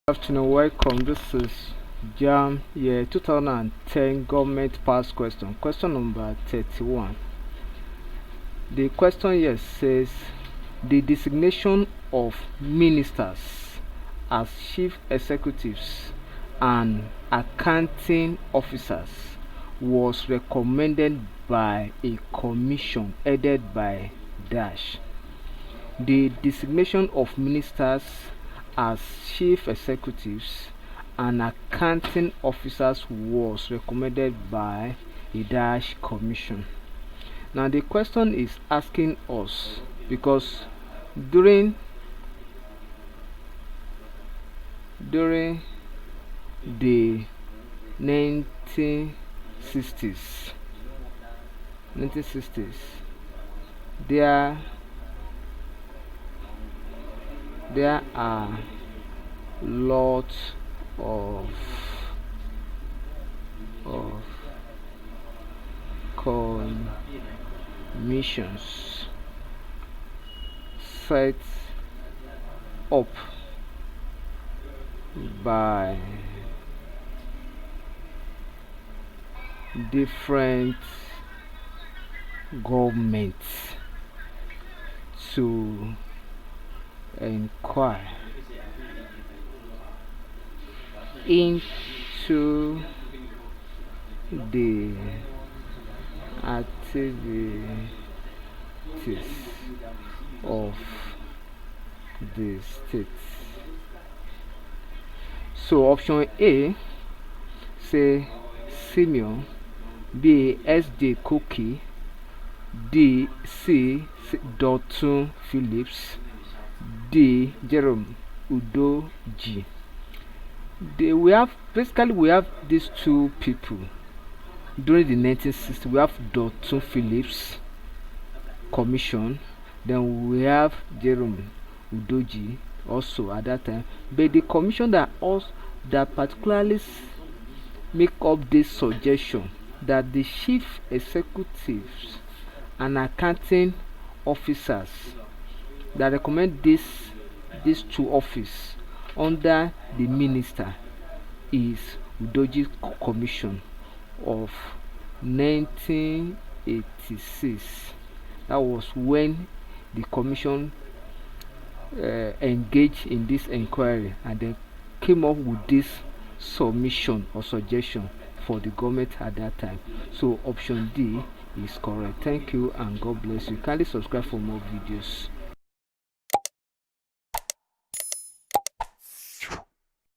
Afternoon, welcome. This is Jamb, year 2010 government pass question. Question number 31. The question here says the designation of ministers as chief executives and accounting officers was recommended by a commission headed by dash. The designation of ministers as chief executives and accounting officers was recommended by a dash commission. Now the question is asking us because during the 1960s there are lots of commissions set up by different governments to inquire into the activities of the state. So option A say Simeon, B S.J. Cookie, D C Dotun Phillips, D Jerome Udoji. We have these two people during the 1960s. We have Dotun Phillips commission, then we have Jerome Udoji also at that time. But the commission that particularly make up this suggestion that the chief executives and accounting officers that recommend these two offices under the minister is Udoji Commission of 1986. That was when the commission engaged in this inquiry and then came up with this submission or suggestion for the government at that time. So option D is correct. Thank you and God bless you. Kindly subscribe for more videos.